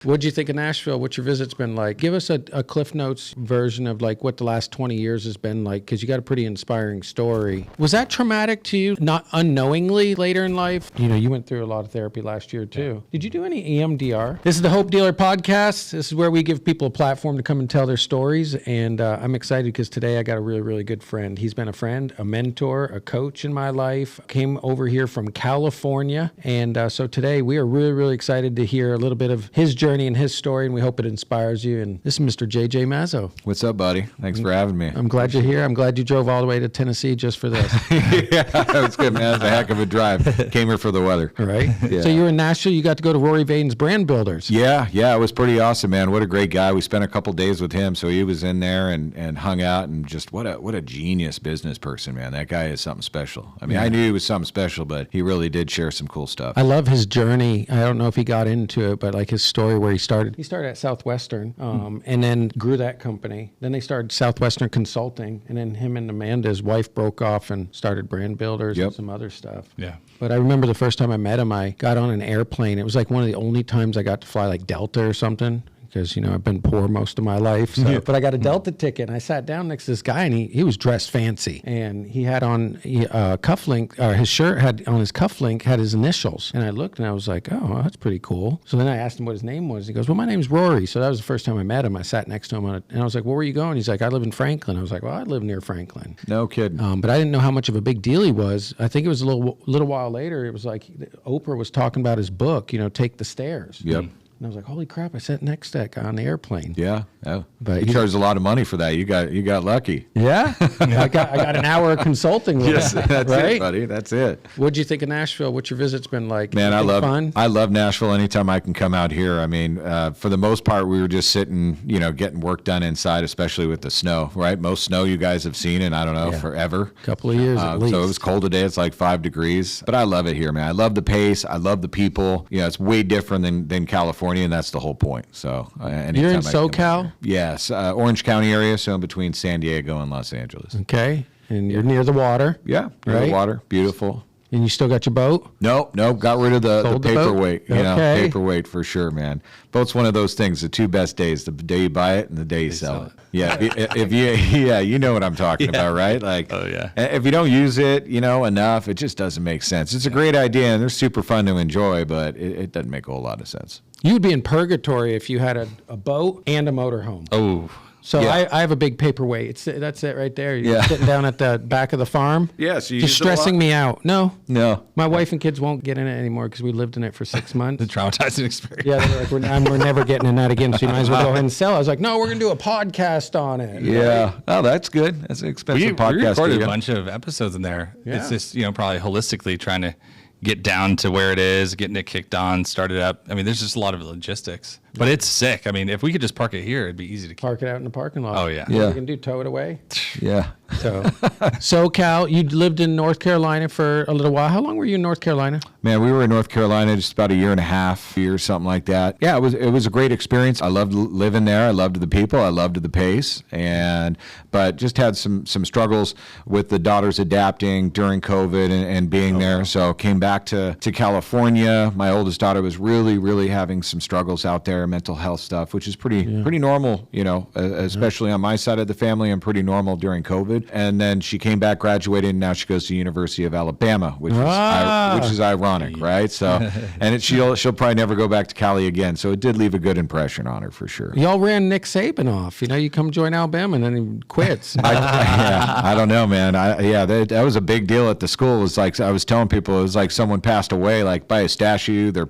What'd you think of Nashville? What's your visit's been like? Give us a Cliff Notes version of like what the last 20 years has been like, because you got a pretty inspiring story. Was that traumatic to you, not unknowingly later in life? You know, you went through a lot of therapy last year too. Did you do any EMDR? This is the Hope Dealer Podcast. This is where we give people a platform to come and tell their stories. And I'm excited because today I got a really, really good friend. He's been a friend, a mentor, a coach in my life. Came over here from California. And so today we are really, really excited to hear a little bit of his journey and his story, and we hope it inspires you. And this is Mr. JJ Mazzo. What's up, buddy? Thanks for having me. I'm glad you're here. I'm glad you drove all the way to Tennessee just for this. Yeah, that's good, man. That's a heck of a drive. Came here for the weather. Right? Yeah. So you were in Nashville. You got to go to Rory Vaden's Brand Builders. Yeah, it was pretty awesome, man. What a great guy. We spent a couple days with him, so he was in there and hung out, and just what a genius business person, man. That guy is something special. I mean, I knew he was something special, but he really did share some cool stuff. I love his journey. I don't know if he got into it, but like his story where he started at Southwestern and then grew that company. Then they started Southwestern Consulting, and then him and Amanda, his wife, broke off and started Brand Builders and some other stuff. Yeah. But I remember the first time I met him, I got on an airplane. It was like one of the only times I got to fly like Delta or something, because, you know, I've been poor most of my life. So. But I got a Delta ticket, and I sat down next to this guy, and he was dressed fancy. And he had on cufflink, or his shirt had on his cufflink had his initials. And I looked, and I was like, oh, that's pretty cool. So then I asked him what his name was. He goes, well, my name's Rory. So that was the first time I met him. I sat next to him, and I was like, where were you going? He's like, I live in Franklin. I was like, well, I live near Franklin. No kidding. But I didn't know how much of a big deal he was. I think it was a little while later. It was like Oprah was talking about his book, you know, Take the Stairs. Yep. And I was like, holy crap, I sat next to that guy on the airplane. Yeah. But he charged a lot of money for that. You got lucky. Yeah? I got an hour of consulting with Yes, him. that's right? it, buddy. That's it. What'd you think of Nashville? What's your visit's been like? Man, I fun? love Nashville anytime I can come out here. I mean, for the most part, we were just sitting, you know, getting work done inside, especially with the snow, right? Most snow you guys have seen in, I don't know, forever. Couple of years at least. So it was cold today. It's like 5 degrees. But I love it here, man. I love the pace. I love the people. You know, it's way different than California, and that's the whole point. So you're in SoCal? Yes, Orange County area, so in between San Diego and Los Angeles. Okay, and you're near the water. Yeah, near the water, beautiful. And you still got your boat? Nope. Got rid of the paperweight. You know, paperweight for sure, man. Boat's one of those things. The two best days: the day you buy it and the day you sell it. Yeah, you know what I'm talking about, right? Like, oh yeah. If you don't use it, you know, enough, it just doesn't make sense. It's a great idea and they're super fun to enjoy, but it doesn't make a whole lot of sense. You would be in purgatory if you had a boat and a motorhome. Oh. So I have a big paperweight. That's it right there. You're sitting down at the back of the farm. Yeah, so you just stressing me out. No. My wife wife and kids won't get in it anymore because we lived in it for 6 months. The traumatizing experience. Yeah, they're like, we're never getting in that again, so you might as well go ahead and sell. I was like, no, we're going to do a podcast on it. Yeah. Right? Oh, that's good. That's an expensive podcast. We recorded a bunch of episodes in there. Yeah. It's just, you know, probably holistically trying to get down to where it is, getting it kicked on, start it up. I mean, there's just a lot of logistics. But it's sick. I mean, if we could just park it here, it'd be easy to park it out in the parking lot. Oh, yeah. What we can do, tow it away. Yeah. So, SoCal, you lived in North Carolina for a little while. How long were you in North Carolina? Man, we were in North Carolina just about a year and a half, something like that. Yeah, it was a great experience. I loved living there. I loved the people. I loved the pace. But just had some struggles with the daughters adapting during COVID and being there. So came back to California. My oldest daughter was really, really having some struggles out there, mental health stuff, which is pretty normal, you know, especially on my side of the family, and pretty normal during COVID. And then she came back, graduated, and now she goes to the University of Alabama, which is ironic, right? So, and she'll probably never go back to Cali again. So it did leave a good impression on her for sure. Y'all ran Nick Saban off. You know, you come join Alabama and then he quits. I don't know, man. That was a big deal at the school. It was like, I was telling people, it was like someone passed away, like by a statue. They're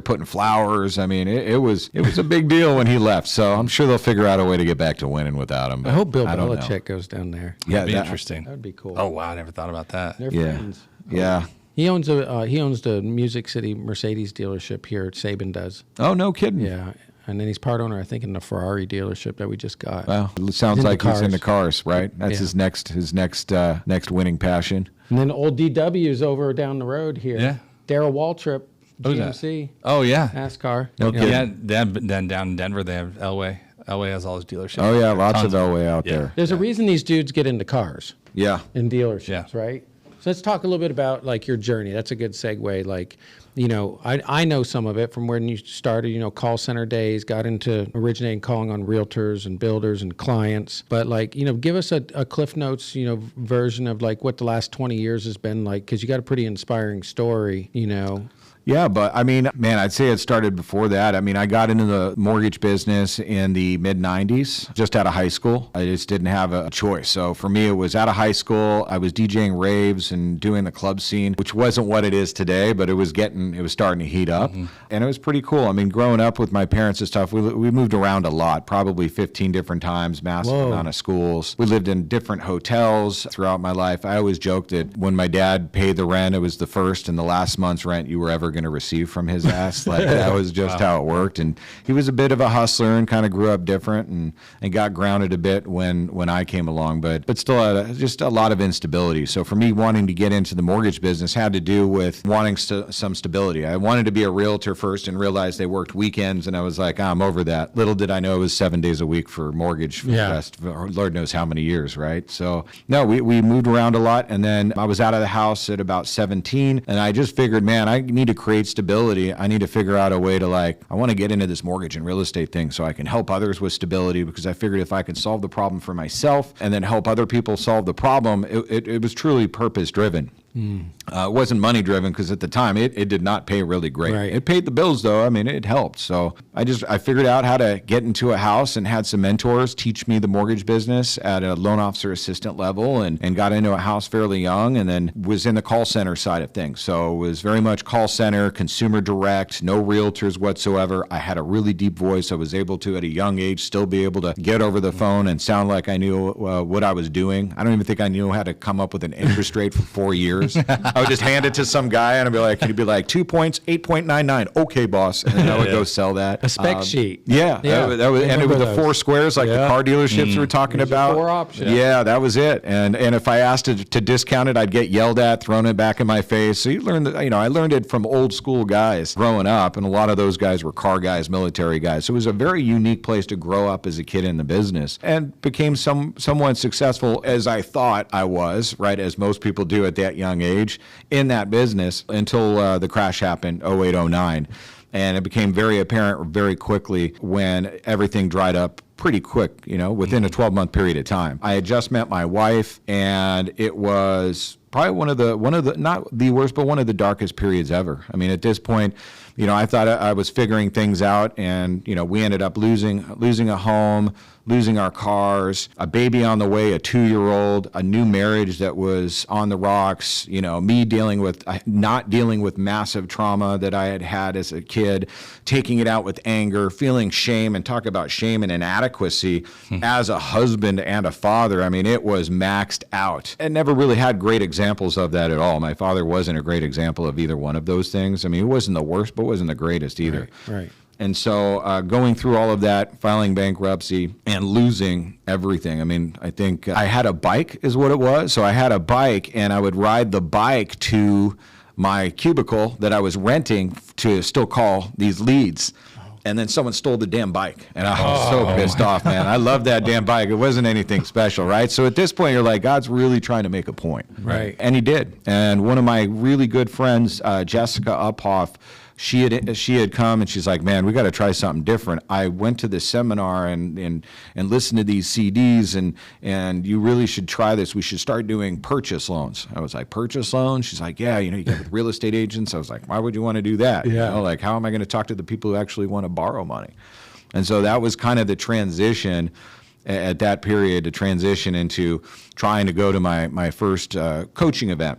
putting flowers. I mean, it was a big deal when he left. So I'm sure they'll figure out a way to get back to winning without him. I hope Bill Belichick goes down there. Yeah, that'd be interesting. That would be cool. Oh wow, I never thought about that. They're friends. Yeah. He owns the Music City Mercedes dealership here. Saban does. Oh, no kidding. Yeah. And then he's part owner, I think, in the Ferrari dealership that we just got. Wow, it sounds like he's into cars, right? That's his next winning passion. And then old DW's over down the road here. Yeah. Daryl Waltrip, GMC. Oh yeah. NASCAR. Okay. Yeah. Then down in Denver they have Elway. Elway has all his dealerships. Oh yeah, lots of Elway out there. There's a reason these dudes get into cars. Yeah. In dealerships, right? So let's talk a little bit about like your journey. That's a good segue. Like you know, I know some of it from when you started, you know, call center days, got into originating calling on realtors and builders and clients. But like, you know, give us a Cliff Notes, you know, version of like what the last 20 years has been like, because you got a pretty inspiring story, you know. Yeah, but I mean, man, I'd say it started before that. I mean, I got into the mortgage business in the mid-90s, just out of high school. I just didn't have a choice. So for me, it was out of high school. I was DJing raves and doing the club scene, which wasn't what it is today, but it was starting to heat up. And it was pretty cool. I mean, growing up with my parents and stuff, we moved around a lot, probably 15 different times, massive amount of schools. We lived in different hotels throughout my life. I always joked that when my dad paid the rent, it was the first and the last month's rent you were ever going to receive from his ass. Like that was just how it worked. And he was a bit of a hustler and kind of grew up different and got grounded a bit when I came along, but still had just a lot of instability. So for me, wanting to get into the mortgage business had to do with wanting some stability. I wanted to be a realtor first and realized they worked weekends, and I was like, I'm over that. Little did I know it was 7 days a week for mortgage for the rest of Lord knows how many years, right? So no, we moved around a lot, and then I was out of the house at about 17, and I just figured, man, I need to create stability. I need to figure out a way to I want to get into this mortgage and real estate thing so I can help others with stability, because I figured if I could solve the problem for myself and then help other people solve the problem, it was truly purpose driven. It wasn't money driven, because at the time it did not pay really great. Right. It paid the bills though. I mean, it helped. So I figured out how to get into a house and had some mentors teach me the mortgage business at a loan officer assistant level, and got into a house fairly young, and then was in the call center side of things. So it was very much call center, consumer direct, no realtors whatsoever. I had a really deep voice. I was able to, at a young age, still be able to get over the phone and sound like I knew what I was doing. I don't even think I knew how to come up with an interest rate for 4 years. I would just hand it to some guy and I'd be like, he'd be like, 2 points, 8.99. Okay, boss. And then I would go sell that. A spec sheet. Yeah. That was, and it was the 4 squares, like the car dealerships we were talking about. 4 options. Yeah, that was it. And if I asked to discount it, I'd get yelled at, thrown it back in my face. So you learn that, I learned it from old school guys growing up, and a lot of those guys were car guys, military guys. So it was a very unique place to grow up as a kid in the business, and became somewhat successful, as I thought I was, right, as most people do at that young age in that business, until the crash happened, 08, 09. And it became very apparent very quickly when everything dried up pretty quick, within a 12-month period of time. I had just met my wife, and it was probably one of the not the worst, but one of the darkest periods ever. I mean, at this point, I thought I was figuring things out, and we ended up losing a home, losing our cars, a baby on the way, a 2-year-old, a new marriage that was on the rocks, me not dealing with massive trauma that I had as a kid, taking it out with anger, feeling shame, and talk about shame and inadequacy as a husband and a father. I mean, it was maxed out. I never really had great examples of that at all. My father wasn't a great example of either one of those things. I mean, it wasn't the worst, but wasn't the greatest either. Right. And so going through all of that, filing bankruptcy and losing everything. I mean, I think I had a bike is what it was. So I had a bike, and I would ride the bike to my cubicle that I was renting to still call these leads. And then someone stole the damn bike. And I was so pissed off, man. I loved that damn bike. It wasn't anything special, right? So at this point, you're like, God's really trying to make a point. Right. And he did. And one of my really good friends, Jessica Uphoff, she had come, and she's like, man, we got to try something different. I went to this seminar and listened to these CDs, and you really should try this. We should start doing purchase loans. I was like, purchase loans? She's like, yeah, you get with real estate agents. I was like, why would you want to do that? Yeah. Like, how am I going to talk to the people who actually want to borrow money? And so that was kind of the transition at that period, to transition into trying to go to my first coaching event.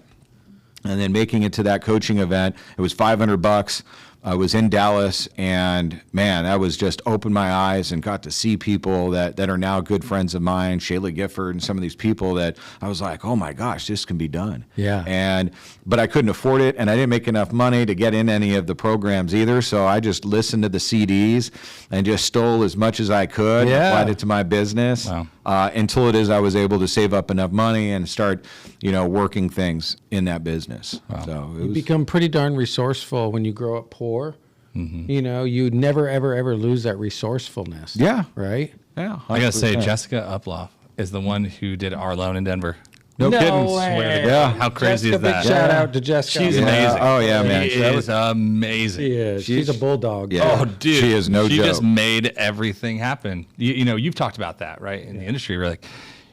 And then making it to that coaching event, it was $500. I was in Dallas, and man, that was just opened my eyes and got to see people that are now good friends of mine, Shayla Gifford and some of these people that I was like, oh my gosh, this can be done. Yeah. But I couldn't afford it, and I didn't make enough money to get in any of the programs either. So I just listened to the CDs and just stole as much as I could, applied it to my business. Wow. Until I was able to save up enough money and start, working things in that business. Wow. So You become pretty darn resourceful when you grow up poor. You never, ever, ever lose that resourcefulness. Yeah. Right? Yeah. I got to say, 100%. Jessica Uploff is the one who did our loan in Denver. No kidding. way. Yeah. How crazy Jessica, is that? Big shout out to Jessica. She's Yeah. amazing. Oh, yeah, man. She is amazing. She is. She's a bulldog. Yeah. Oh, dude. She is no She joke. just made everything happen. You know, you've talked about that, right? In the industry, we're like,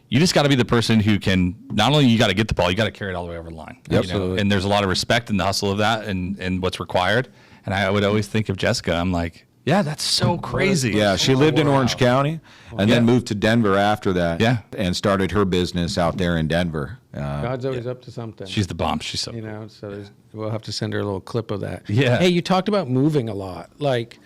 you just got to be the person who can, not only you got to get the ball, you got to carry it all the way over the line. Yep. You know? And there's a lot of respect in the hustle of that and what's required. And I would always think of Jessica. I'm like, yeah, that's so crazy. Yeah, she lived in Orange County and then moved to Denver after that. Yeah. And started her business out there in Denver. God's always up to something. She's the bomb. She's so you know, so we'll have to send her a little clip of that. Yeah. Hey, you talked about moving a lot. Like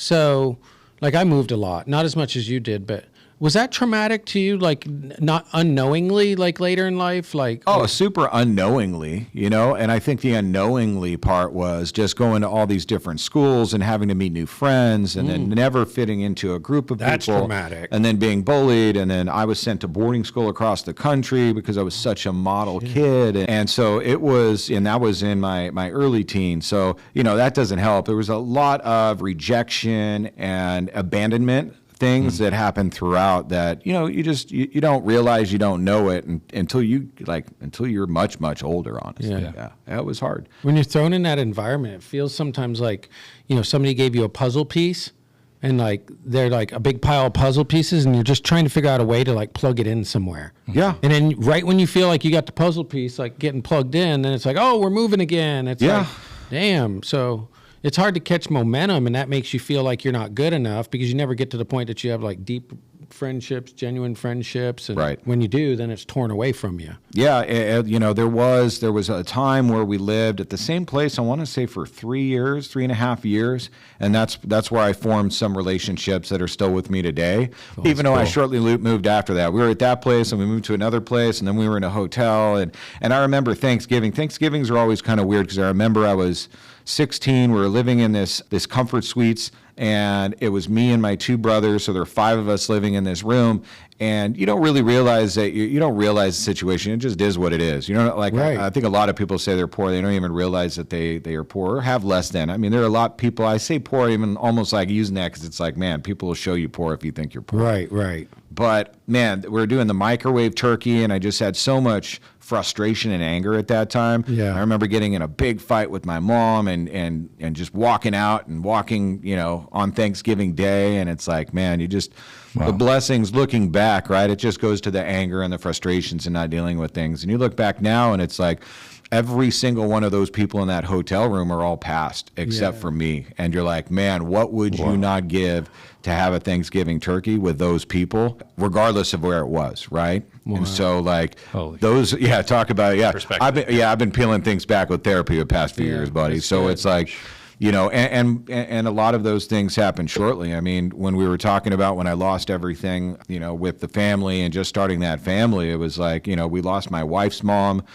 I moved a lot, not as much as you did, but was that traumatic to you? Like not unknowingly, like later in life? Oh, super unknowingly, you know? And I think the unknowingly part was just going to all these different schools and having to meet new friends and then never fitting into a group of That's people. traumatic. And then being bullied. And then I was sent to boarding school across the country because I was such a model kid. And so it was, and that was in my early teens. So, you know, that doesn't help. There was a lot of rejection and abandonment things that happen throughout that, you know, you don't realize you don't know it until you're much older, honestly. Yeah. It was hard. When you're thrown in that environment, it feels sometimes like, you know, somebody gave you a puzzle piece and like they're like a big pile of puzzle pieces and you're just trying to figure out a way to like plug it in somewhere. Yeah. And then right when you feel like you got the puzzle piece like getting plugged in, then it's like, oh, we're moving again. It's like, damn. So it's hard to catch momentum, and that makes you feel like you're not good enough because you never get to the point that you have like deep friendships, genuine friendships, and when you do, then it's torn away from you. Yeah, you know, there was a time where we lived at the same place, I want to say for 3.5 years, and that's where I formed some relationships that are still with me today. Even though I shortly moved after that. We were at that place, and we moved to another place, and then we were in a hotel, and I remember Thanksgiving. Thanksgivings are always kind of weird because I remember I was 16. We were living in this comfort suites, and it was me and my two brothers. So there are 5 of us living in this room, and you don't really realize that you don't realize the situation. It just is what it is. You know, like I think a lot of people say they're poor. They don't even realize that they are poor or have less than. I mean, there are a lot of people. I say poor, even almost like using that because it's like, man, people will show you poor if you think you're poor. Right. But man, we were doing the microwave turkey, and I just had so much frustration and anger at that time. Yeah. I remember getting in a big fight with my mom and just walking out and walking, you know, on Thanksgiving Day. And it's like, man, the blessings looking back, right? It just goes to the anger and the frustrations and not dealing with things. And you look back now and it's like every single one of those people in that hotel room are all passed except for me. And you're like, man, what would you not give to have a Thanksgiving turkey with those people, regardless of where it was, right? Wow. And so, like, talk about I've been peeling things back with therapy the past few years, buddy. So it's like, you know, and a lot of those things happened shortly. I mean, when we were talking about when I lost everything, you know, with the family and just starting that family, it was like, you know, we lost my wife's mom,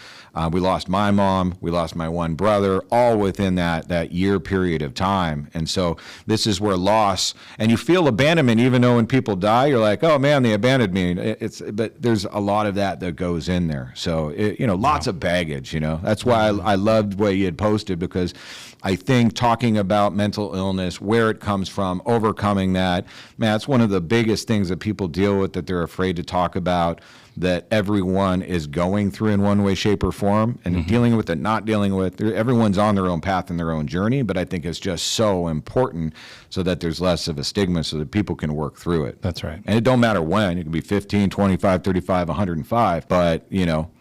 we lost my mom, we lost my one brother, all within that year period of time. And so this is where loss, and you feel abandonment, even though when people die, you're like, oh man, they abandoned me. But there's a lot of that goes in there. So, you know, lots of baggage, you know. That's why I loved what you had posted, because I think talking about mental illness, where it comes from, overcoming that, man, it's one of the biggest things that people deal with that they're afraid to talk about, that everyone is going through in one way, shape, or form, and dealing with it, not dealing with it. Everyone's on their own path and their own journey, but I think it's just so important so that there's less of a stigma so that people can work through it. That's right. And it don't matter when. It can be 15, 25, 35, 105, but, you know,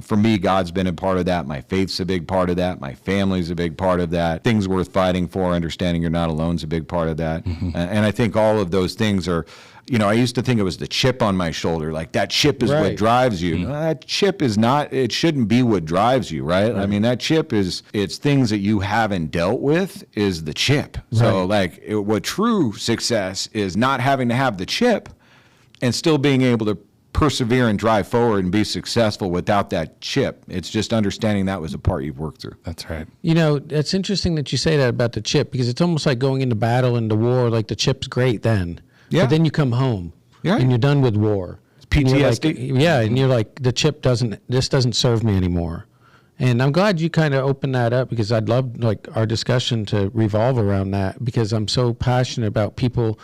for me, God's been a part of that. My faith's a big part of that. My family's a big part of that. Things worth fighting for, understanding you're not alone is a big part of that. And I think all of those things are, you know, I used to think it was the chip on my shoulder. Like that chip is what drives you. No, that chip is not, it shouldn't be what drives you, right? I mean, that chip it's things that you haven't dealt with is the chip. So like what true success is not having to have the chip and still being able to persevere and drive forward and be successful without that chip. It's just understanding that was a part you've worked through. That's right. You know, it's interesting that you say that about the chip, because it's almost like going into battle, into war, like the chip's great then. Yeah. But then you come home and you're done with war. It's PTSD. And you're like, the chip doesn't serve me anymore. And I'm glad you kind of opened that up, because I'd love like our discussion to revolve around that, because I'm so passionate about people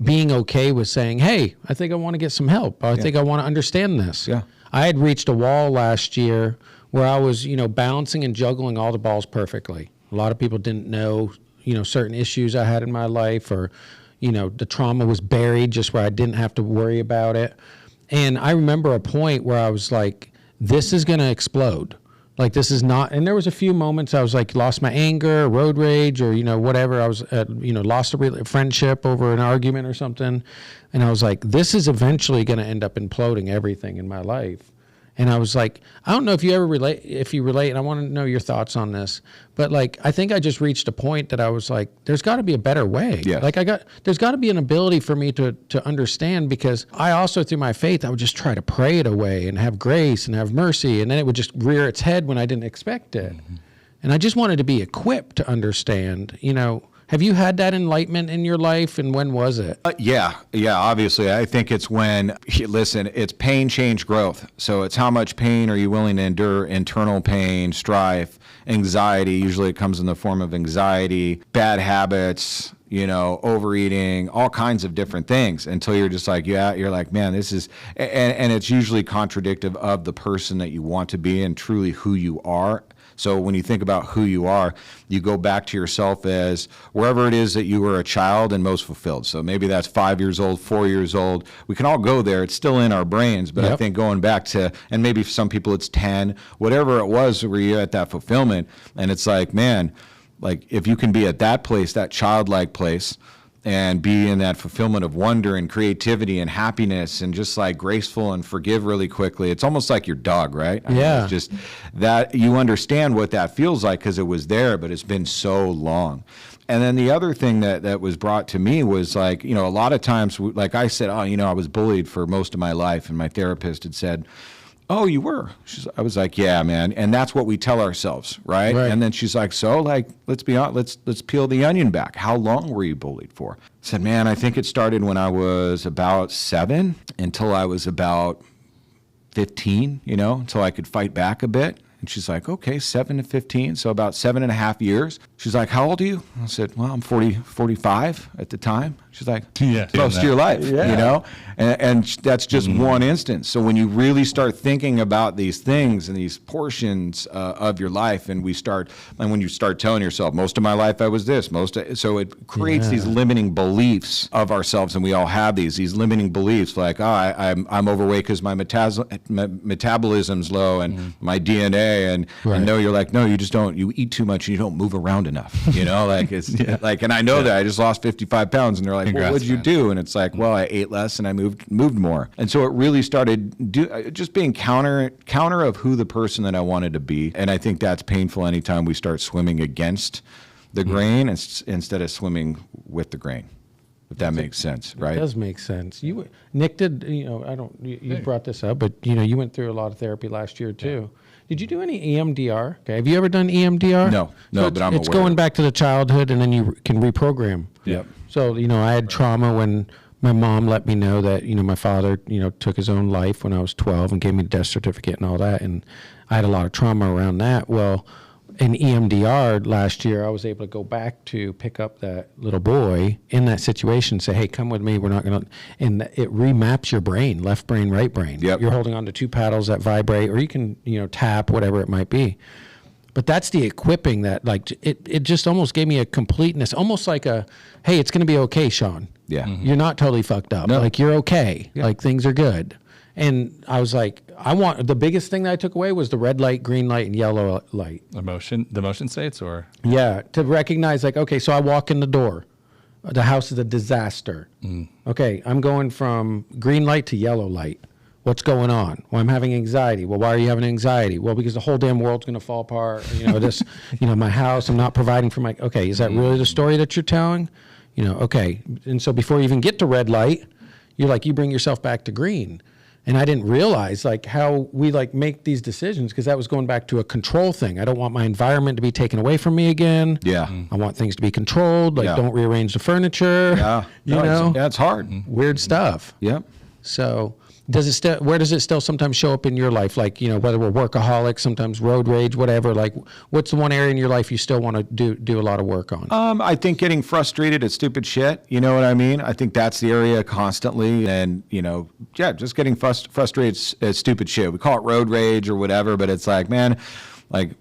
being okay with saying, hey, I think I want to get some help. I think I want to understand this. Yeah. I had reached a wall last year where I was, balancing and juggling all the balls perfectly. A lot of people didn't know, certain issues I had in my life, or, the trauma was buried just where I didn't have to worry about it. And I remember a point where I was like, this is going to explode. Like, this is not, and there was a few moments I was like, lost my anger, road rage, or, whatever. I was, lost a friendship over an argument or something. And I was like, this is eventually going to end up imploding everything in my life. And I was like, I don't know if you relate, and I want to know your thoughts on this, but like, I think I just reached a point that I was like, there's got to be a better way. Yeah. Like there's got to be an ability for me to understand, because I also, through my faith, I would just try to pray it away and have grace and have mercy. And then it would just rear its head when I didn't expect it. Mm-hmm. And I just wanted to be equipped to understand, Have you had that enlightenment in your life, and when was it? Yeah, obviously. I think it's when, listen, it's pain, change, growth. So it's how much pain are you willing to endure, internal pain, strife, anxiety. Usually it comes in the form of anxiety, bad habits, overeating, all kinds of different things, until you're just like, you're like, man, this is, and it's usually contradictive of the person that you want to be and truly who you are. So when you think about who you are, you go back to yourself as wherever it is that you were a child and most fulfilled. So maybe that's 5 years old, 4 years old. We can all go there. It's still in our brains. But I think going back to, and maybe for some people it's 10, whatever it was where you're at that fulfillment. And it's like, man, like if you can be at that place, that childlike place, and be in that fulfillment of wonder and creativity and happiness and just like graceful and forgive really quickly. It's almost like your dog, right? Yeah. It's just that you understand what that feels like because it was there, but it's been so long. And then the other thing that was brought to me was like, a lot of times, like I said, I was bullied for most of my life, and my therapist had said, oh, you were? I was like, yeah, man. And that's what we tell ourselves, right? And then she's like, so like, let's be honest, let's peel the onion back. How long were you bullied for? I said, man, I think it started when I was about 7 until I was about 15, until I could fight back a bit. And she's like, okay, 7 to 15, so about 7.5 years. She's like, how old are you? I said, well, I'm 45 at the time. She's like, close to your life, And that's just one instance. So when you really start thinking about these things and these portions of your life, and when you start telling yourself, most of my life I was this, so it creates these limiting beliefs of ourselves, and we all have these limiting beliefs, like, I'm overweight because my metabolism's low and my DNA, and no, you're like, no, you just don't, you eat too much and you don't move around enough, like it's like, and I know that I just lost 55 pounds, and they're like, well, what'd you do? And it's like, well, I ate less and I moved more. And so it really started just being counter of who the person that I wanted to be. And I think that's painful anytime we start swimming against the grain instead of swimming with the grain. If that makes sense, right? It does make sense. Nick did, you brought this up, but you went through a lot of therapy last year too. Did you do any EMDR? Okay. Have you ever done EMDR? No, but I'm aware. It's going back to the childhood, and then you can reprogram. Yep. So, I had trauma when my mom let me know that, my father, took his own life when I was 12 and gave me a death certificate and all that. And I had a lot of trauma around that. Well, in EMDR last year, I was able to go back to pick up that little boy in that situation, say, hey, come with me. We're not going to, and it remaps your brain, left brain, right brain. Yep. You're holding on to 2 paddles that vibrate, or you can, tap, whatever it might be. But that's the equipping that, like, it just almost gave me a completeness, almost like a, hey, it's going to be okay, Sean. Yeah. Mm-hmm. You're not totally fucked up. No. Like, you're okay. Yeah. Like, things are good. And I was like, the biggest thing that I took away was the red light, green light, and yellow light. The motion states, or? Yeah, to recognize, like, okay, so I walk in the door. The house is a disaster. Okay, I'm going from green light to yellow light. What's going on? Well, I'm having anxiety. Well, why are you having anxiety? Well, because the whole damn world's going to fall apart. My house, I'm not providing for my, okay, is that really the story that you're telling? Okay. And so before you even get to red light, you bring yourself back to green. And I didn't realize how we make these decisions, because that was going back to a control thing. I don't want my environment to be taken away from me again. Yeah. I want things to be controlled. Don't rearrange the furniture. Yeah. Yeah, it's hard. Weird stuff. Yep. So Where does it still sometimes show up in your life? Like, whether we're workaholics, sometimes road rage, whatever, like what's the one area in your life you still want to do a lot of work on? I think getting frustrated at stupid shit, you know what I mean? I think that's the area constantly. And, just getting frustrated at stupid shit. We call it road rage or whatever, but it's like, man, like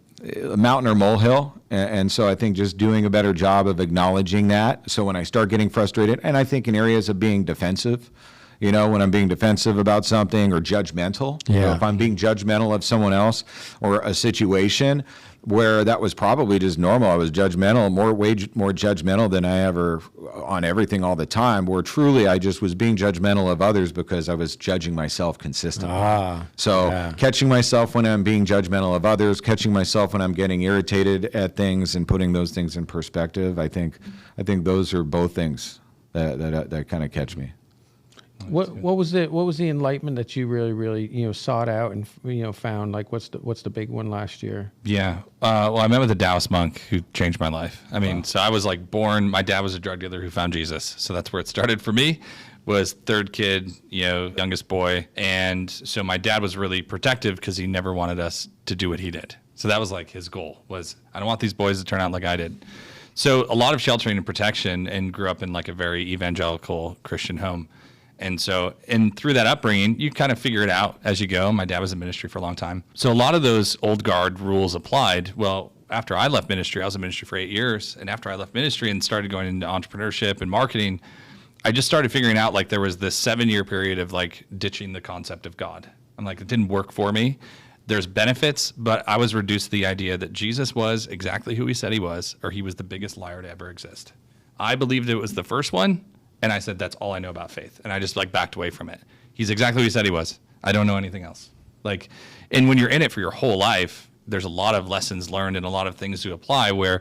a mountain or molehill. And so I think just doing a better job of acknowledging that. So when I start getting frustrated, and I think in areas of being defensive, when I'm being defensive about something or judgmental, if I'm being judgmental of someone else or a situation where that was probably just normal, I was judgmental, more judgmental than I ever on everything all the time, where truly I just was being judgmental of others because I was judging myself consistently. Catching myself when I'm being judgmental of others, catching myself when I'm getting irritated at things and putting those things in perspective, I think those are both things that kind of catch me. What was the enlightenment that you really sought out and found? Like what's the big one last year? Yeah. Well, I met with a Taoist monk who changed my life. I mean, so I was like born. My dad was a drug dealer who found Jesus, so that's where it started for me. Was third kid, youngest boy, and so my dad was really protective because he never wanted us to do what he did. So that was like his goal was I don't want these boys to turn out like I did. So a lot of sheltering and protection, and grew up in like a very evangelical Christian home. And through that upbringing, you kind of figure it out as you go. My dad was in ministry for a long time. So a lot of those old guard rules applied. Well, after I left ministry, I was in ministry for 8 years. And after I left ministry and started going into entrepreneurship and marketing, I just started figuring out like there was this 7-year period of like ditching the concept of God. I'm like, it didn't work for me. There's benefits, but I was reduced to the idea that Jesus was exactly who he said he was, or he was the biggest liar to ever exist. I believed it was the first one. And I said, that's all I know about faith. And I just like backed away from it. He's exactly who he said he was. I don't know anything else. Like, and when you're in it for your whole life, there's a lot of lessons learned and a lot of things to apply where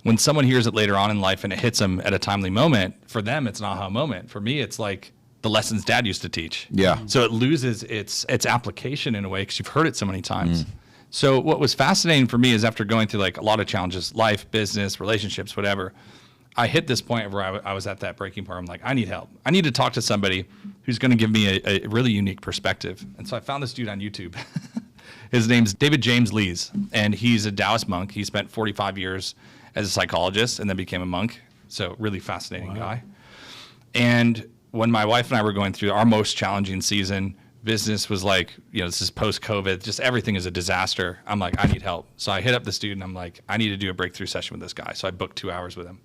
when someone hears it later on in life and it hits them at a timely moment, for them, it's an aha moment. For me, it's like the lessons dad used to teach. Yeah. So it loses its application in a way because you've heard it so many times. So what was fascinating for me is after going through like a lot of challenges, life, business, relationships, whatever, I hit this point where I was at that breaking point. I'm like, I need help. I need to talk to somebody who's going to give me a really unique perspective. And so I found this dude on YouTube. His name's David James Lees, and he's a Taoist monk. He spent 45 years as a psychologist and then became a monk. So really fascinating guy. And when my wife and I were going through our most challenging season, business was like, this is post-COVID, just everything is a disaster. I'm like, I need help. So I hit up this dude and I'm like, I need to do a breakthrough session with this guy. So I booked 2 hours with him.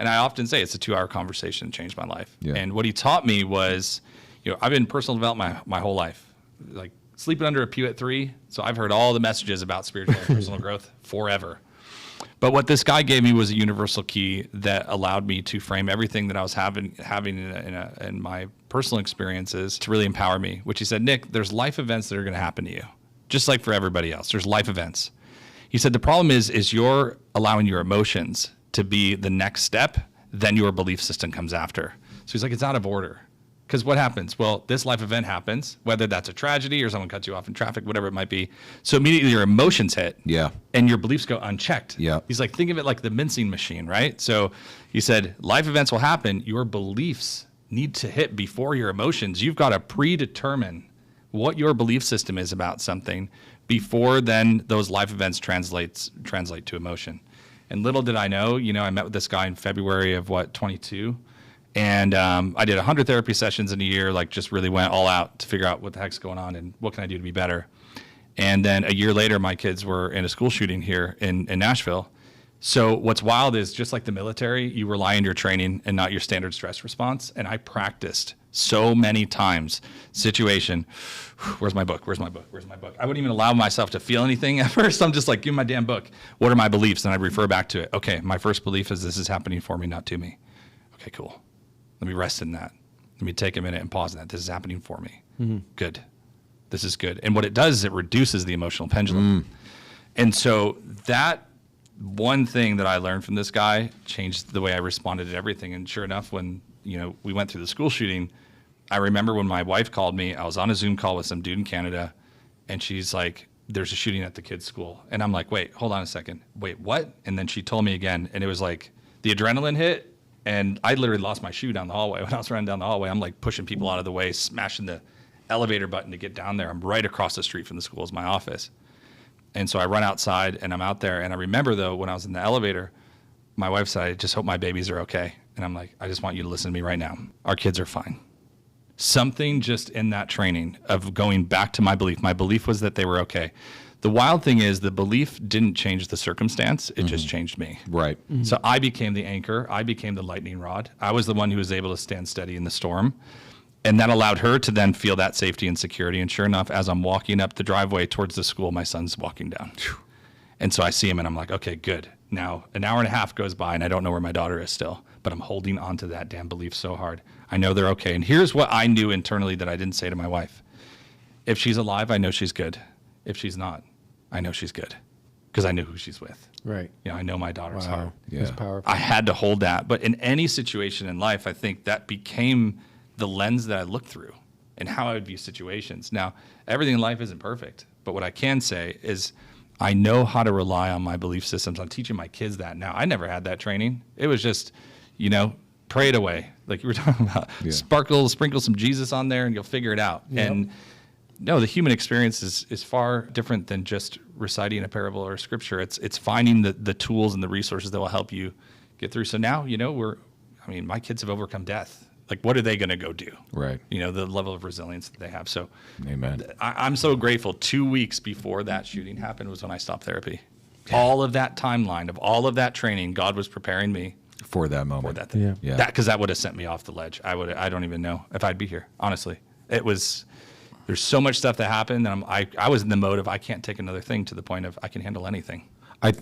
And I often say it's a 2-hour conversation that changed my life. Yeah. And what he taught me was, I've been in personal development my whole life, like sleeping under a pew at 3. So I've heard all the messages about spiritual and personal growth forever. But what this guy gave me was a universal key that allowed me to frame everything that I was having in my personal experiences to really empower me, which he said, Nick, there's life events that are going to happen to you, just like for everybody else. There's life events. He said, the problem is you're allowing your emotions to be the next step, then your belief system comes after. So he's like, it's out of order. Because what happens? Well, this life event happens, whether that's a tragedy or someone cuts you off in traffic, whatever it might be. So immediately your emotions hit. Yeah. And your beliefs go unchecked. Yeah. He's like, think of it like the mincing machine, right? So he said, life events will happen. Your beliefs need to hit before your emotions. You've got to predetermine what your belief system is about something before then those life events translate to emotion. And little did I know, I met with this guy in February of 22. And I did 100 therapy sessions in a year, like just really went all out to figure out what the heck's going on and what can I do to be better. And then a year later, my kids were in a school shooting here in Nashville. So what's wild is just like the military, you rely on your training and not your standard stress response. And I practiced so many times situation, where's my book? Where's my book? Where's my book? I wouldn't even allow myself to feel anything at first. I'm just like, give me my damn book. What are my beliefs? And I'd refer back to it. Okay, my first belief is this is happening for me, not to me. Okay, cool. Let me rest in that. Let me take a minute and pause in that. This is happening for me. Mm-hmm. Good. This is good. And what it does is it reduces the emotional pendulum. And so that one thing that I learned from this guy changed the way I responded to everything. And sure enough, when we went through the school shooting, I remember when my wife called me, I was on a Zoom call with some dude in Canada, and she's like, there's a shooting at the kids' school. And I'm like, wait, hold on a second. Wait, what? And then she told me again, and it was like the adrenaline hit, and I literally lost my shoe down the hallway. When I was running down the hallway, I'm like pushing people out of the way, smashing the elevator button to get down there. I'm right across the street from the school is my office. And so I run outside and I'm out there. And I remember though, when I was in the elevator, my wife said, I just hope my babies are okay. And I'm like, I just want you to listen to me right now. Our kids are fine. Something just in that training of going back to my belief was that they were okay. The wild thing is the belief didn't change the circumstance. It just changed me. Right. Mm-hmm. So I became the anchor. I became the lightning rod. I was the one who was able to stand steady in the storm. And that allowed her to then feel that safety and security. And sure enough, as I'm walking up the driveway towards the school, my son's walking down. And so I see him and I'm like, okay, good. Now an hour and a half goes by and I don't know where my daughter is still, but I'm holding on to that damn belief so hard. I know they're okay. And here's what I knew internally that I didn't say to my wife. If she's alive, I know she's good. If she's not, I know she's good because I knew who she's with. Right. You know, I know my daughter's heart. Yeah. It's powerful. I had to hold that. But in any situation in life, I think that became the lens that I looked through and how I would view situations. Now, everything in life isn't perfect, but what I can say is I know how to rely on my belief systems. I'm teaching my kids that now. I never had that training. It was just, you know, pray it away. Like you were talking about, sprinkle some Jesus on there and you'll figure it out. Yep. And no, the human experience is far different than just reciting a parable or a scripture. It's finding the tools and the resources that will help you get through. So now, you know, my kids have overcome death. Like, what are they going to go do? Right. You know, the level of resilience that they have. So Amen. I'm so grateful. 2 weeks before that shooting happened was when I stopped therapy. All of that timeline of all of that training, God was preparing me For that moment. for that thing. Yeah. That, because that would have sent me off the ledge. I don't even know if I'd be here, honestly. There's so much stuff that happened, and I was in the mode of I can't take another thing to the point of I can handle anything.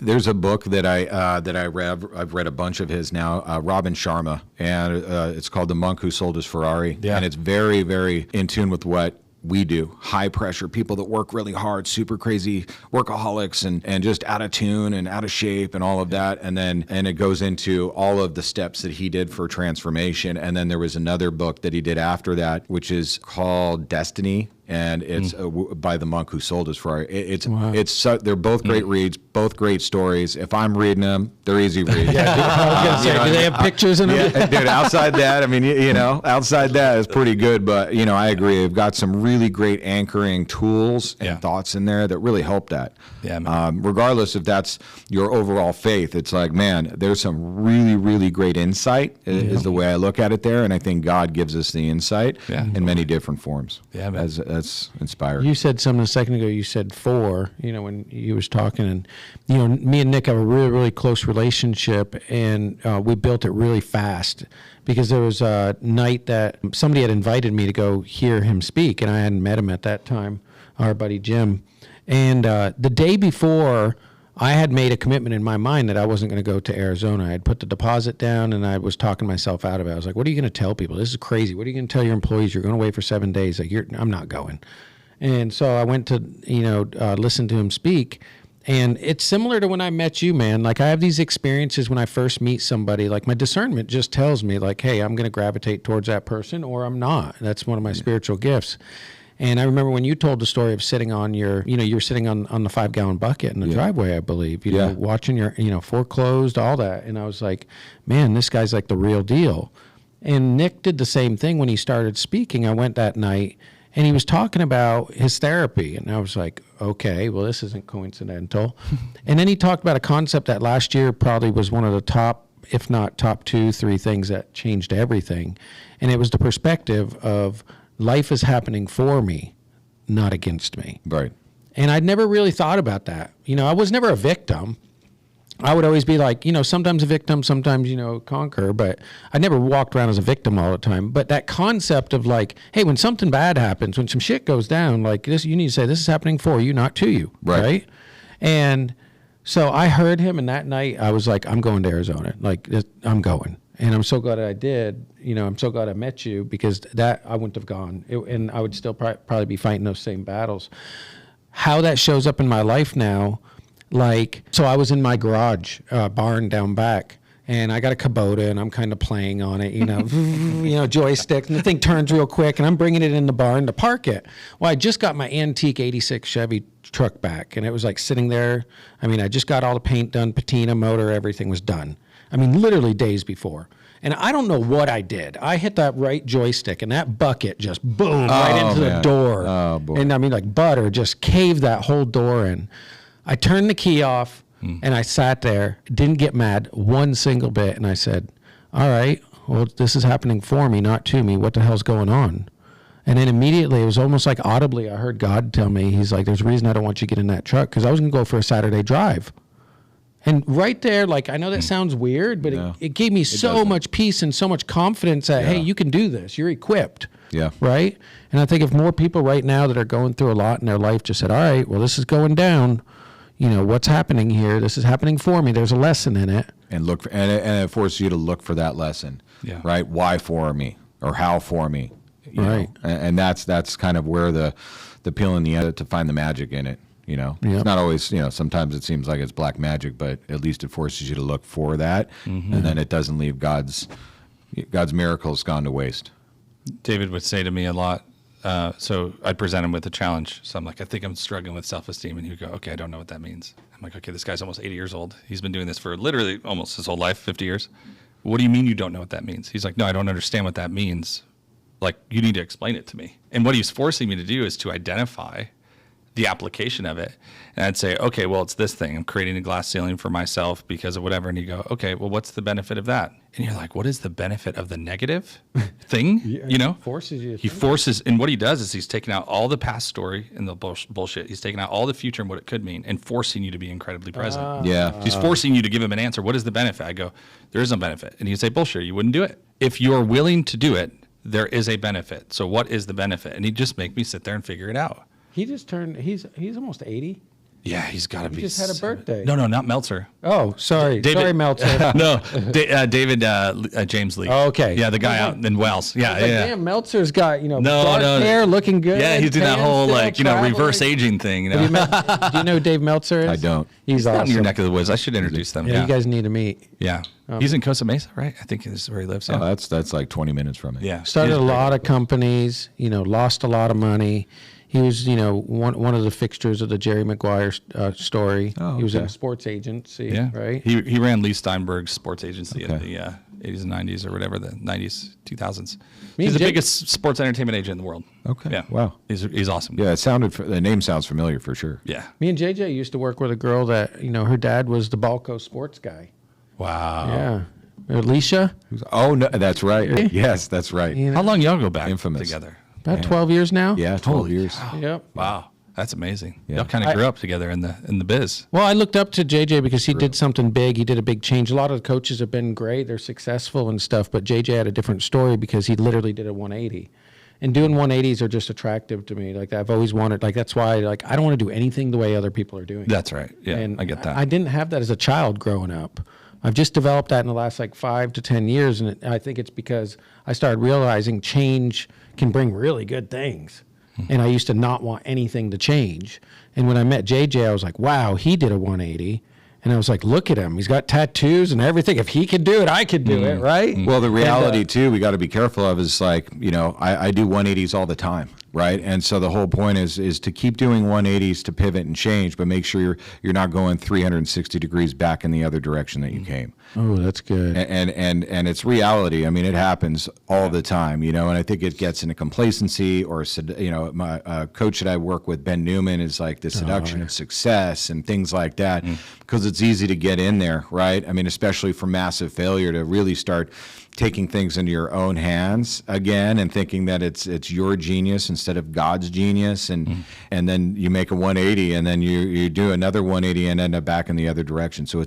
There's a book that I read. I've read a bunch of his now. Robin Sharma, and it's called "The Monk Who Sold His Ferrari." Yeah. And it's very, very in tune with what we do. High pressure people that work really hard, super crazy workaholics, and just out of tune and out of shape and all of that. And it goes into all of the steps that he did for transformation. And then there was another book that he did after that, which is called Destiny. And it's by the monk who sold his Ferrari. They're both great reads, both great stories. If I'm reading them, they're easy reads. Yeah, I was gonna say, do they have pictures in them? Yeah, dude, outside that, I mean, outside that is pretty good. But, I agree. They've got some really great anchoring tools and thoughts in there that really help that. Yeah, man. Regardless if that's your overall faith, it's like, man, there's some really, really great insight is the way I look at it there. And I think God gives us the insight in many different forms. Yeah, man. That's inspiring. You said something a second ago. You said 4, when you was talking, and, me and Nick have a really, really close relationship, and we built it really fast because there was a night that somebody had invited me to go hear him speak, and I hadn't met him at that time, our buddy Jim. And the day before, I had made a commitment in my mind that I wasn't going to go to Arizona. I had put the deposit down, and I was talking myself out of it. I was like, what are you going to tell people? This is crazy. What are you going to tell your employees? You're going away for 7 days. Like, I'm not going. And so I went to, listen to him speak. And it's similar to when I met you, man. Like, I have these experiences when I first meet somebody. Like, my discernment just tells me, like, hey, I'm going to gravitate towards that person or I'm not. That's one of my spiritual gifts. And I remember when you told the story of sitting on your, you're sitting on the 5-gallon bucket in the driveway, I believe, watching your, foreclosed, all that. And I was like, man, this guy's like the real deal. And Nick did the same thing when he started speaking. I went that night and he was talking about his therapy. And I was like, okay, well, this isn't coincidental. And then he talked about a concept that last year probably was one of the top, if not top 2, 3 things that changed everything. And it was the perspective of, life is happening for me, not against me. Right. And I'd never really thought about that. I was never a victim. I would always be like, sometimes a victim, sometimes, conquer, but I never walked around as a victim all the time. But that concept of like, hey, when something bad happens, when some shit goes down, like this, you need to say, this is happening for you, not to you. Right? And so I heard him, and that night I was like, I'm going to Arizona. Like, I'm going. And I'm so glad I did. I'm so glad I met you, because that I wouldn't have gone. And I would still probably be fighting those same battles. How that shows up in my life now, so I was in my garage barn down back, and I got a Kubota, and I'm kind of playing on it, joystick, and the thing turns real quick, and I'm bringing it in the barn to park it. Well, I just got my antique 86 Chevy truck back, and it was like sitting there. I mean, I just got all the paint done, patina, motor, everything was done. I mean, literally days before. And I don't know what I did. I hit that right joystick, and that bucket just boom right into the door. Oh, boy. And I mean, like butter just caved that whole door in. I turned the key off, and I sat there, didn't get mad one single bit, and I said, all right, well, this is happening for me, not to me. What the hell's going on? And then immediately, it was almost like audibly, I heard God tell me, he's like, there's a reason I don't want you to get in that truck, because I was going to go for a Saturday drive. And right there, like, I know that sounds weird, but it gave me so much peace and so much confidence that, hey, you can do this. You're equipped. Yeah. Right? And I think if more people right now that are going through a lot in their life just said, all right, well, this is going down. You know, what's happening here? This is happening for me. There's a lesson in it. And look for, and it forces you to look for that lesson. Yeah. Right? Why for me? Or how for me? You Right. know? And that's kind of where the peel in the end to find the magic in it. You know, Yep. it's not always, you know, sometimes it seems like it's black magic, but at least it forces you to look for that. And then it doesn't leave God's miracles gone to waste. David would say to me a lot, so I'd present him with a challenge. So I'm like, I think I'm struggling with self-esteem. And he'd go, okay, I don't know what that means. I'm like, okay, this guy's almost 80 years old. He's been doing this for literally almost his whole life, 50 years. What do you mean you don't know what that means? He's like, no, I don't understand what that means. Like, you need to explain it to me. And what he's forcing me to do is to identify the application of it. And I'd say, okay, well, it's this thing. I'm creating a glass ceiling for myself because of whatever. And you go, okay, well, what's the benefit of that? And you're like, what is the benefit of the negative thing? You know? Forces you to He think. forces, and what he does is he's taking out all the past story and the bullshit. He's taking out all the future and what it could mean and forcing you to be incredibly present. Yeah. He's forcing you to give him an answer. What is the benefit? I go, there is no benefit. And he'd say, bullshit, you wouldn't do it. If you're willing to do it, there is a benefit. So what is the benefit? And he'd just make me sit there and figure it out. He just turned, he's almost 80. Yeah, he's got to be. just had a birthday. No, not Meltzer. Oh, sorry. David- Sorry, Meltzer. No, David James Lee. Oh, okay. Yeah, the guy out in Wells. Yeah, It's like, yeah. damn, Meltzer's got, No, dark hair, looking good. Yeah, he's doing that tan whole still, reverse traveling. aging thing. You know, Have you met, do you know who Dave Meltzer is? I don't. He's out awesome. in your neck of the woods. I should introduce them. Yeah, Yeah, you guys need to meet. Yeah, he's in Costa Mesa, right? I think this is where he lives. Yeah, Oh, that's like 20 minutes from it. yeah. Started He's a great. lot of companies, lost a lot of money. He was, one of the fixtures of the Jerry Maguire story. Oh, He was in okay. a sports agency, Yeah, right? He ran Lee Steinberg's sports agency in Okay. the 80s and 90s or whatever, the 90s, 2000s. Me He's and the Jake- biggest sports entertainment agent in the world. Okay. Yeah. Wow. He's awesome. Yeah, the name sounds familiar for sure. Yeah. Me and JJ used to work with a girl that, her dad was the Balco sports guy. Wow. Yeah. Alicia, Oh, no, that's right. Yes, that's right. How long y'all go back Infamous. together? about 12 years now. Yeah, 12 years. Yep. Wow, that's amazing. Yeah. Y'all kind of grew up together in the biz. Well, I looked up to JJ because he did something big. He did a big change. A lot of the coaches have been great. They're successful and stuff, but JJ had a different story because he literally did a 180. And doing 180s are just attractive to me. Like, I've always wanted, that's why, I don't want to do anything the way other people are doing. That's right. Yeah, And I get that. I didn't have that as a child growing up. I've just developed that in the last 5 to 10 years, and I think it's because I started realizing change can bring really good things. And I used to not want anything to change. And when I met JJ, I was like, wow, he did a 180. And I was like, look at him. He's got tattoos and everything. If he could do it, I could do it, right? Well, the reality And, too, we got to be careful of is I do 180s all the time, right? And so the whole point is to keep doing 180s to pivot and change, but make sure you're not going 360 degrees back in the other direction that you came. Oh, that's good. And it's reality. I mean, it happens all the time, and I think it gets into complacency or, my coach that I work with, Ben Newman, is like the seduction of success and things like that, because it's easy to get in there, right? I mean, especially for massive failure, to really start taking things into your own hands again and thinking that it's your genius instead of God's genius, and then you make a 180 and then you do another 180 and end up back in the other direction. So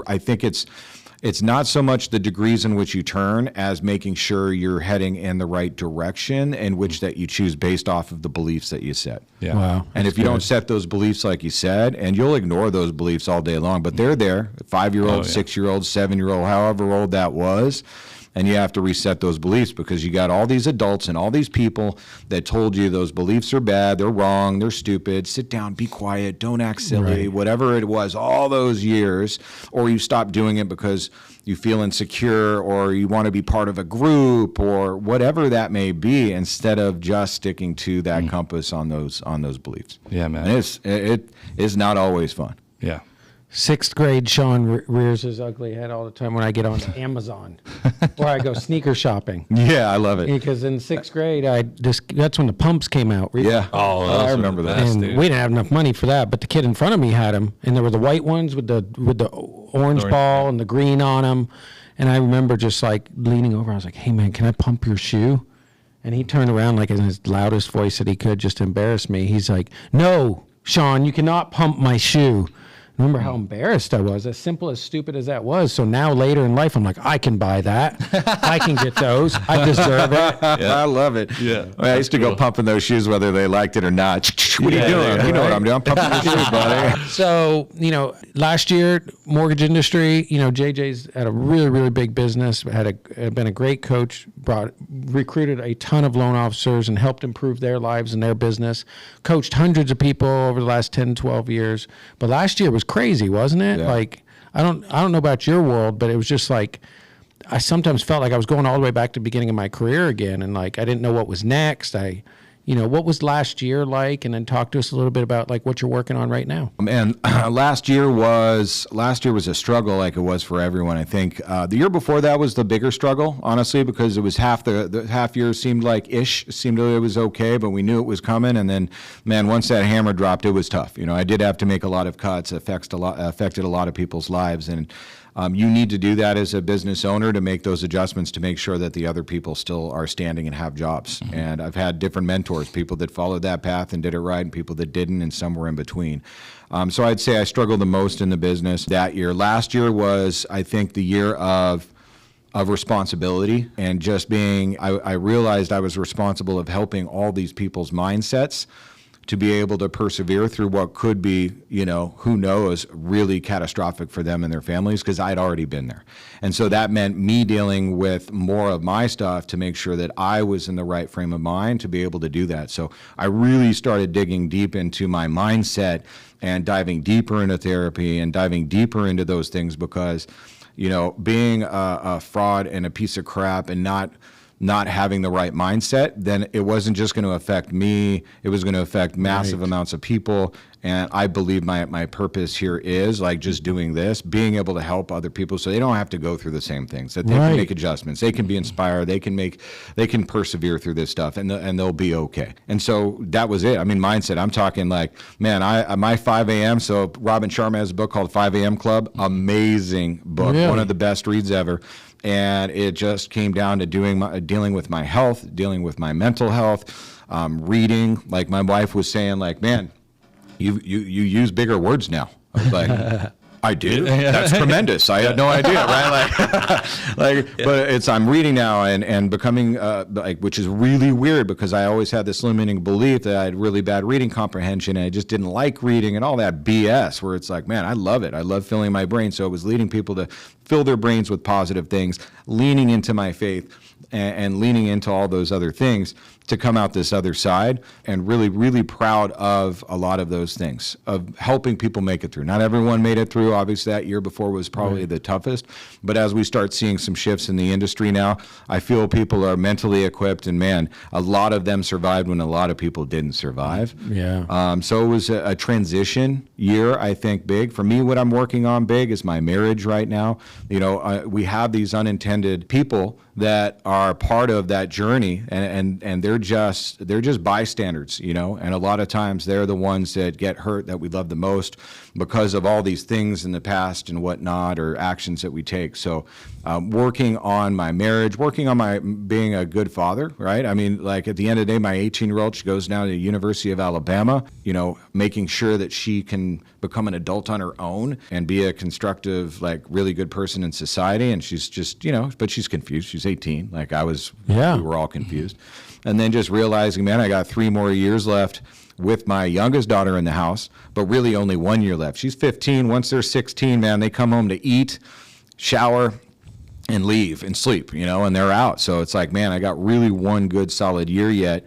I think it's not so much the degrees in which you turn as making sure you're heading in the right direction, and which that you choose based off of the beliefs that you set. Yeah. Wow. And if you don't set those beliefs like you said, and you'll ignore those beliefs all day long, but they're there, 5-year-old, 6-year-old, 7-year-old, however old that was, and you have to reset those beliefs because you got all these adults and all these people that told you those beliefs are bad, they're wrong, they're stupid, sit down, be quiet, don't act silly, whatever it was, all those years, or you stop doing it because you feel insecure or you want to be part of a group or whatever that may be, instead of just sticking to that compass on those beliefs. Yeah, man. And it is not always fun. Yeah. 6th grade Sean rears his ugly head all the time when I get on Amazon or I go sneaker shopping. Yeah, I love it. Because in 6th grade, that's when the pumps came out. Yeah. Oh, I remember that. And we didn't have enough money for that, but the kid in front of me had them, and there were the white ones with the orange ball and the green on them. And I remember just like leaning over. I was like, "Hey man, can I pump your shoe?" And he turned around like in his loudest voice that he could, just to embarrass me. He's like, "No, Sean, you cannot pump my shoe." Remember how embarrassed I was, as simple, as stupid as that was. So now later in life, I'm like, I can buy that. I can get those. I deserve it. Yeah. I love it. Yeah. I used to go pumping those shoes whether they liked it or not. What are you doing? You know what I'm doing. I'm pumping your shoes, buddy. So, last year, mortgage industry, JJ's had a really, really big business, had been a great coach, recruited a ton of loan officers and helped improve their lives and their business, coached hundreds of people over the last 10, 12 years. But last year was crazy, wasn't it? Yeah. Like, I don't know about your world, but it was just like, I sometimes felt like I was going all the way back to the beginning of my career again. And like, I didn't know what was next. What was last year like? And then talk to us a little bit about like what you're working on right now. And last year was a struggle, like it was for everyone. I think the year before that was the bigger struggle, honestly, because it was the half year seemed like it was okay, but we knew it was coming. And then, man, once that hammer dropped, it was tough. I did have to make a lot of cuts. Affected a lot of people's lives, and you need to do that as a business owner to make those adjustments to make sure that the other people still are standing and have jobs. Mm-hmm. And I've had different mentors, people that followed that path and did it right, and people that didn't, and somewhere in between. So I'd say I struggled the most in the business that year. Last year was, I think, the year of responsibility, and just I realized I was responsible of helping all these people's mindsets to be able to persevere through what could be, who knows, really catastrophic for them and their families, because I'd already been there. And so that meant me dealing with more of my stuff to make sure that I was in the right frame of mind to be able to do that. So I really started digging deep into my mindset and diving deeper into therapy and diving deeper into those things, because, being a fraud and a piece of crap and not having the right mindset, then it wasn't just going to affect me, it was going to affect massive amounts of people. And I believe my purpose here is like just doing this, being able to help other people so they don't have to go through the same things, that they can make adjustments, they can be inspired, they can persevere through this stuff, and they'll be okay. And so that was it. I mean, mindset, I'm talking like, man, my 5 a.m., so Robin Sharma has a book called 5 a.m. Club, amazing book, one of the best reads ever. And it just came down to dealing with my health, dealing with my mental health, reading. Like my wife was saying, like, man, you use bigger words now. I was like, I do? That's tremendous. I had no idea, right? But I'm reading now and becoming, which is really weird, because I always had this limiting belief that I had really bad reading comprehension, and I just didn't like reading and all that BS, where it's like, man, I love it. I love filling my brain. So it was leading people to fill their brains with positive things, leaning into my faith and leaning into all those other things to come out this other side, and really, really proud of a lot of those things, of helping people make it through. Not everyone made it through. Obviously, that year before was probably the toughest. But as we start seeing some shifts in the industry now, I feel people are mentally equipped, and man, a lot of them survived when a lot of people didn't survive. Yeah. So it was a transition year, I think, big. For me, what I'm working on big is my marriage right now. We have these unintended people that are part of that journey, and they're just bystanders, and a lot of times they're the ones that get hurt that we love the most because of all these things in the past and whatnot, or actions that we take. So working on my marriage, working on my being a good father, right? I mean, like at the end of the day, my 18-year-old, she goes now to the University of Alabama, making sure that she can become an adult on her own and be a constructive, like really good person in society. And she's just, but she's confused. She's 18. Like I was, we were all confused. And then just realizing, man, I got 3 more years left with my youngest daughter in the house, but really only 1 year left. She's 15. Once they're 16, man, they come home to eat, shower, and leave and sleep, and they're out. So it's like, man, I got really one good solid year yet.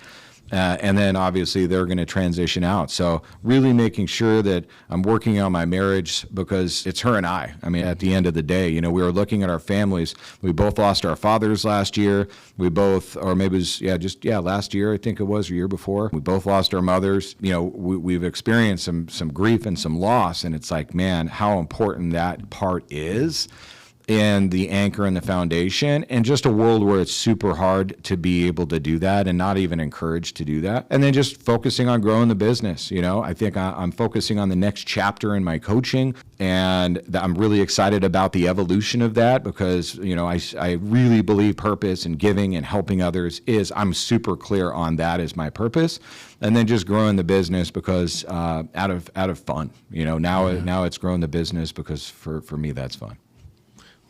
And then obviously they're going to transition out. So really making sure that I'm working on my marriage, because it's her and I. I mean, at the end of the day, you know, we were looking at our families. We both lost our fathers last year. We both, or maybe it was, last year, I think it was, or year before. We both lost our mothers. You know, we've experienced some grief and some loss. And it's like, man, how important that part is. And the anchor and the foundation, and just a world where it's super hard to be able to do that and not even encouraged to do that. And then just focusing on growing the business. You know, I think I'm focusing on the next chapter in my coaching, and I'm really excited about the evolution of that, because, you know, I really believe purpose and giving and helping others I'm super clear on that as my purpose. And then just growing the business because out of fun. You know, now it's growing the business because for me that's fun.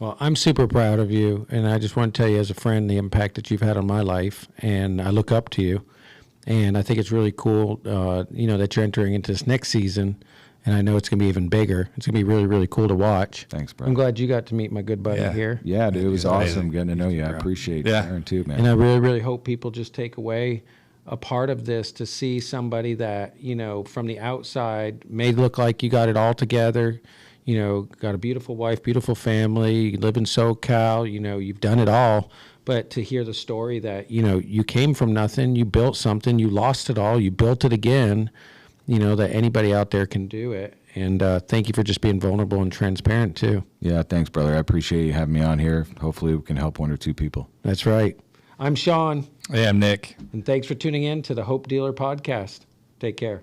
Well, I'm super proud of you, and I just want to tell you as a friend the impact that you've had on my life, and I look up to you, and I think it's really cool, you know, that you're entering into this next season, and I know it's going to be even bigger. It's going to be really, really cool to watch. Thanks, bro. I'm glad you got to meet my good buddy here. Yeah, dude, it was awesome getting to know you. I appreciate Aaron too, man. And I really, really hope people just take away a part of this to see somebody that, you know, from the outside may look like you got it all together. You know, got a beautiful wife, beautiful family, you live in SoCal, you know, you've done it all. But to hear the story that, you know, you came from nothing, you built something, you lost it all, you built it again, you know, that anybody out there can do it. And thank you for just being vulnerable and transparent, too. Yeah, thanks, brother. I appreciate you having me on here. Hopefully we can help one or two people. That's right. I'm Sean. Hey, I'm Nick. And thanks for tuning in to the Hope Dealer Podcast. Take care.